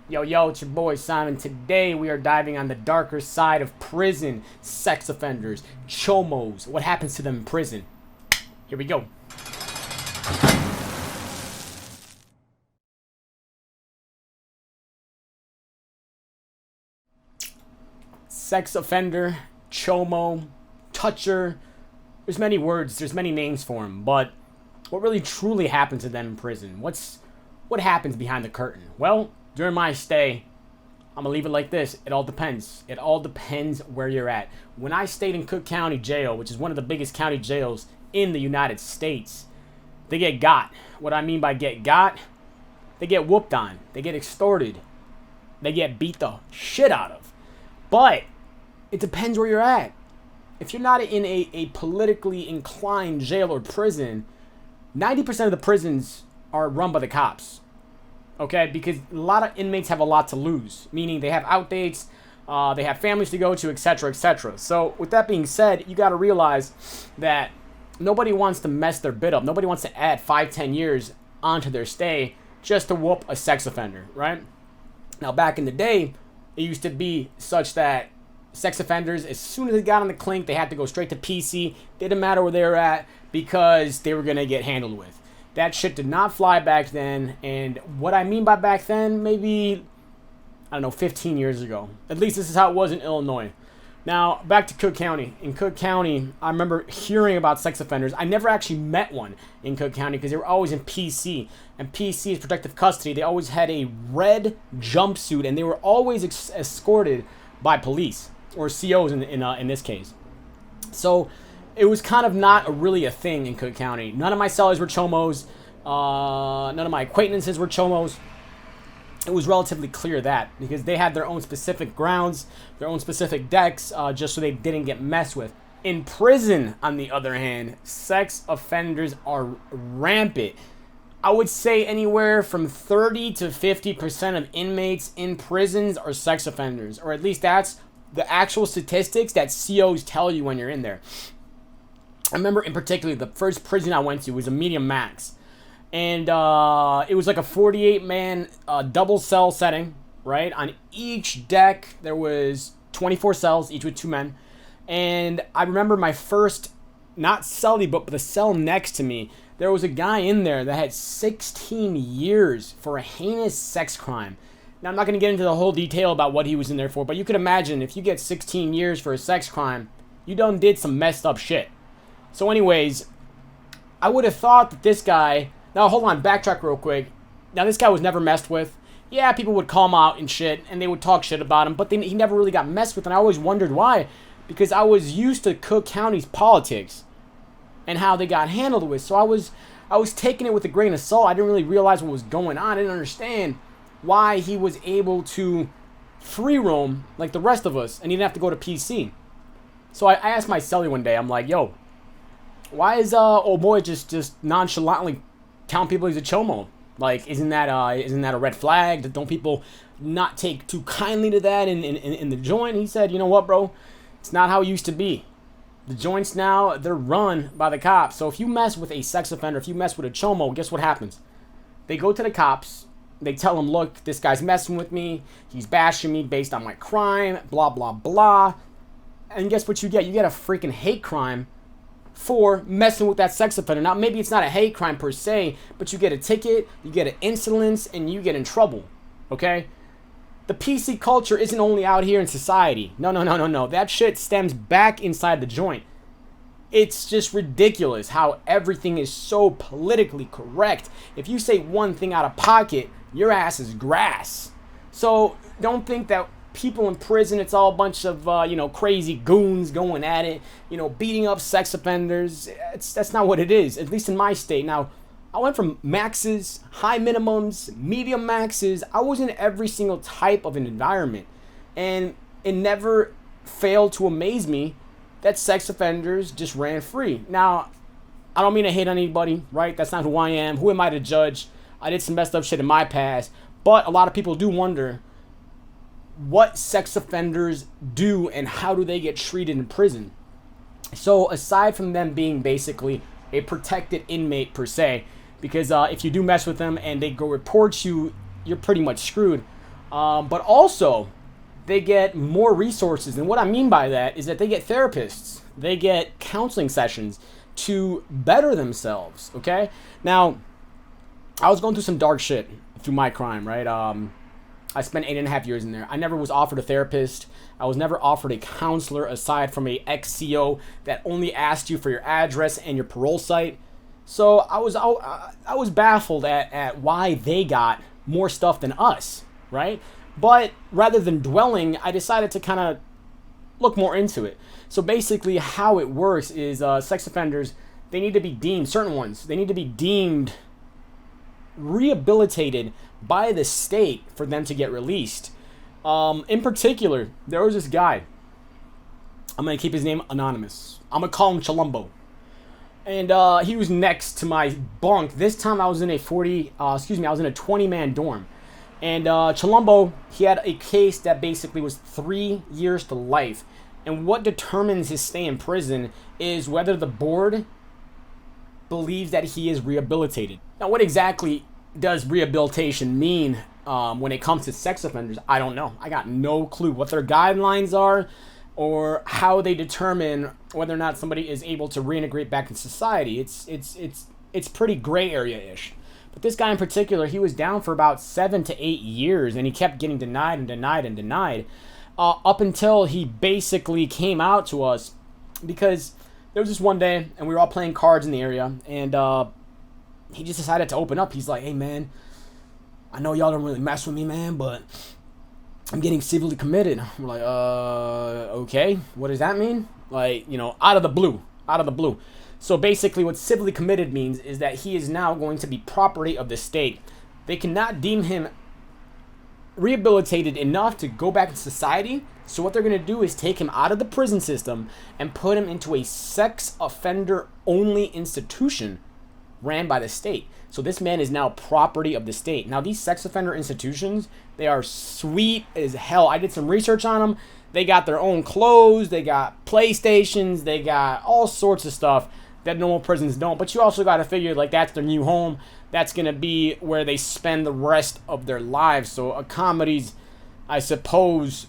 Yo, it's your boy Simon. Today we are diving on the darker side of prison, sex offenders, chomos, what happens to them in prison. Here we go. Sex offender, chomo, toucher. There's many words, there's many names for them, but what really truly happens to them in prison? What happens behind the curtain? Well, during my stay, I'm gonna leave it like this. It all depends. It all depends where you're at. When I stayed in Cook County Jail, which is one of the biggest county jails in the United States, they get got. What I mean by get got, they get whooped on. They get extorted. They get beat the shit out of. But it depends where you're at. If you're not in a politically inclined jail or prison, 90% of the prisons are run by the cops. Okay, because a lot of inmates have a lot to lose, meaning they have outdates, they have families to go to, etc., etc. So with that being said, you got to realize that nobody wants to mess their bid up. Nobody wants to add 5-10 years onto their stay just to whoop a sex offender, right? Now, back in the day, it used to be such that sex offenders, as soon as they got on the clink, they had to go straight to PC. Didn't matter where they were at because they were going to get handled with. That shit did not fly back then. And what I mean by back then, maybe, I don't know, 15 years ago. At least this is how it was in Illinois. Now, back to Cook County. In Cook County, I remember hearing about sex offenders. I never actually met one in Cook County because they were always in PC. And PC is protective custody. They always had a red jumpsuit, and they were always escorted by police, or COs in this case. So it was kind of not really a thing in Cook County. None of my sellers were chomos. None of my acquaintances were chomos. It was relatively clear that because they had their own specific grounds, their own specific decks, just so they didn't get messed with. In prison, on the other hand, sex offenders are rampant. I would say anywhere from 30 to 50% of inmates in prisons are sex offenders, or at least that's the actual statistics that COs tell you when you're in there. I remember in particular the first prison I went to was a medium max. And it was like a 48-man double cell setting, right? On each deck, there was 24 cells, each with 2 men. And I remember my first, not cellie, but the cell next to me, there was a guy in there that had 16 years for a heinous sex crime. Now, I'm not going to get into the whole detail about what he was in there for, but you could imagine if you get 16 years for a sex crime, you done did some messed up shit. So anyways, I would have thought that this guy... Now, hold on, backtrack real quick. Now, this guy was never messed with. Yeah, people would call him out and shit, and they would talk shit about him, but he never really got messed with, and I always wondered why. Because I was used to Cook County's politics and how they got handled with. So I was taking it with a grain of salt. I didn't really realize what was going on. I didn't understand why he was able to free roam like the rest of us, and he didn't have to go to PC. So I asked my cellie one day, I'm like, yo, why is old boy just nonchalantly telling people he's a chomo? Like, isn't that a red flag? Don't people not take too kindly to that in the joint? He said, you know what, bro? It's not how it used to be. The joints now, they're run by the cops. So if you mess with a sex offender, if you mess with a chomo, guess what happens? They go to the cops. They tell them, look, this guy's messing with me. He's bashing me based on my crime, blah, blah, blah. And guess what you get? You get a freaking hate crime for messing with that sex offender. Now, maybe it's not a hate crime per se, but you get a ticket, you get an insolence, and you get in trouble, okay? The PC culture isn't only out here in society. No. That shit stems back inside the joint. It's just ridiculous how everything is so politically correct. If you say one thing out of pocket, your ass is grass. So don't think that people in prison, it's all a bunch of crazy goons going at it, beating up sex offenders. That's not what it is, at least in my state. Now, I went from maxes, high minimums, medium maxes. I was in every single type of an environment, and it never failed to amaze me that sex offenders just ran free. Now, I don't mean to hate on anybody, right? That's not who I am. Who am I to judge? I did some messed up shit in my past, but a lot of people do wonder what sex offenders do and how do they get treated in prison. So aside from them being basically a protected inmate per se, because if you do mess with them and they go report you, you're pretty much screwed. But also, they get more resources. And what I mean by that is that they get therapists, they get counseling sessions to better themselves. Okay? Now, I was going through some dark shit through my crime, right? I spent 8.5 years in there. I never was offered a therapist. I was never offered a counselor aside from a ex-CO that only asked you for your address and your parole site. So I was baffled at why they got more stuff than us, right? But rather than dwelling, I decided to kind of look more into it. So basically how it works is sex offenders, they need to be deemed, certain ones, they need to be deemed rehabilitated by the state for them to get released. In particular, there was this guy. I'm going to keep his name anonymous. I'm going to call him Chalumbo. And he was next to my bunk. This time I was in a 20-man dorm. And Chalumbo, he had a case that basically was 3 years to life. And what determines his stay in prison is whether the board believes that he is rehabilitated. Now, what exactly does rehabilitation mean when it comes to sex offenders? I don't know. I got no clue what their guidelines are or how they determine whether or not somebody is able to reintegrate back in society. It's pretty gray area-ish. But this guy in particular, he was down for about 7 to 8 years, and he kept getting denied and denied and denied up until he basically came out to us, because there was this one day, and we were all playing cards in the area, and he just decided to open up. He's like, hey, man, I know y'all don't really mess with me, man, but I'm getting civilly committed. We're like, okay, what does that mean? Like, out of the blue. So basically what civilly committed means is that he is now going to be property of the state. They cannot deem him rehabilitated enough to go back to society. So what they're going to do is take him out of the prison system and put him into a sex offender only institution ran by the state. So this man is now property of the state. Now these sex offender institutions, they are sweet as hell. I did some research on them. They got their own clothes, they got PlayStations, they got all sorts of stuff that normal prisons don't. But you also got to figure, like, that's their new home. That's going to be where they spend the rest of their lives. So accommodations, I suppose,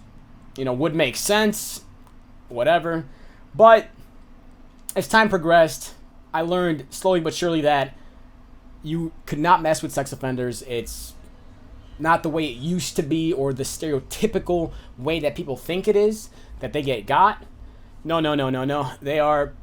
would make sense, whatever. But as time progressed, I learned slowly but surely that you could not mess with sex offenders. It's not the way it used to be, or the stereotypical way that people think it is, that they get got. No. They are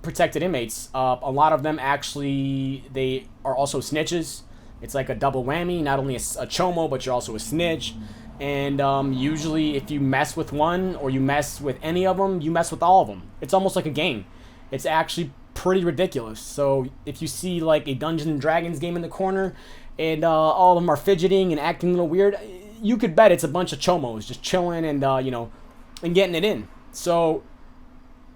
protected inmates. A lot of them actually, they are also snitches. It's like a double whammy. Not only a chomo, but you're also a snitch. And usually if you mess with one, or you mess with any of them, you mess with all of them. It's almost like a gang. It's actually pretty ridiculous. So if you see like a Dungeons and Dragons game in the corner, and all of them are fidgeting and acting a little weird, you could bet it's a bunch of chomos just chilling and and getting it in. So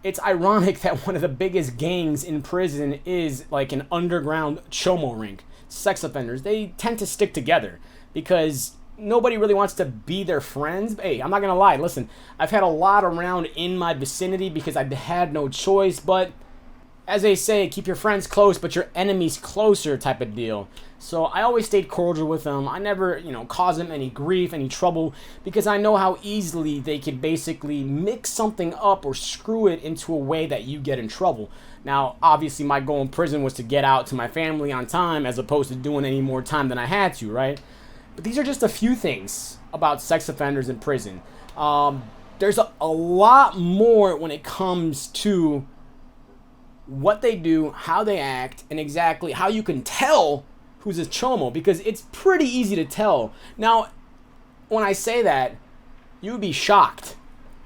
it's ironic that one of the biggest gangs in prison is like an underground chomo ring. Sex offenders, they tend to stick together because nobody really wants to be their friends. Hey, I'm not gonna lie, listen, I've had a lot around in my vicinity because I had no choice, but as they say, keep your friends close but your enemies closer type of deal. So I always stayed cordial with them. I never, caused them any grief, any trouble, because I know how easily they could basically mix something up or screw it into a way that you get in trouble. Now, obviously, my goal in prison was to get out to my family on time as opposed to doing any more time than I had to, right? But these are just a few things about sex offenders in prison. There's a lot more when it comes to what they do, how they act, and exactly how you can tell who's a chomo, because it's pretty easy to tell. Now, when I say that, you would be shocked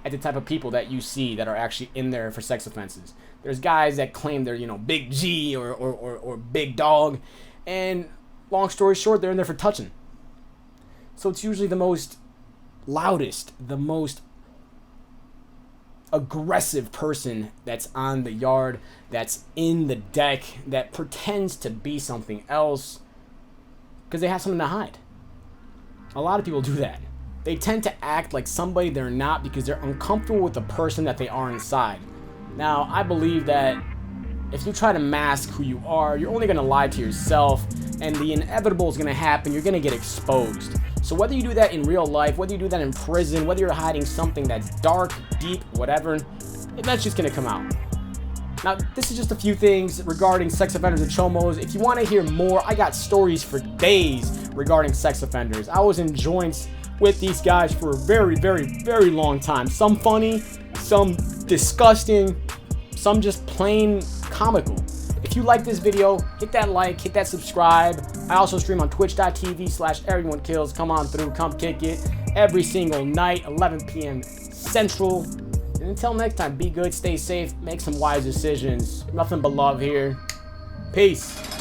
at the type of people that you see that are actually in there for sex offenses. There's guys that claim they're, big G or big dog, and long story short, they're in there for touching. So it's usually the most loudest, the most aggressive person that's on the yard, that's in the deck, that pretends to be something else because they have something to hide. A lot of people do that. They tend to act like somebody they're not because they're uncomfortable with the person that they are inside. Now, I believe that if you try to mask who you are, you're only going to lie to yourself, and the inevitable is going to happen. You're going to get exposed. So whether you do that in real life, whether you do that in prison, whether you're hiding something that's dark, deep, whatever, that's just gonna come out. Now, this is just a few things regarding sex offenders and chomos. If you want to hear more, I got stories for days regarding sex offenders. I was in joints with these guys for a very, very, very long time. Some funny, some disgusting, some just plain comical. If you like this video, hit that like, hit that subscribe. I also stream on twitch.tv/everyoneekills. Come on through, come kick it every single night, 11 p.m. Central. And until next time, be good, stay safe, make some wise decisions. Nothing but love here. Peace.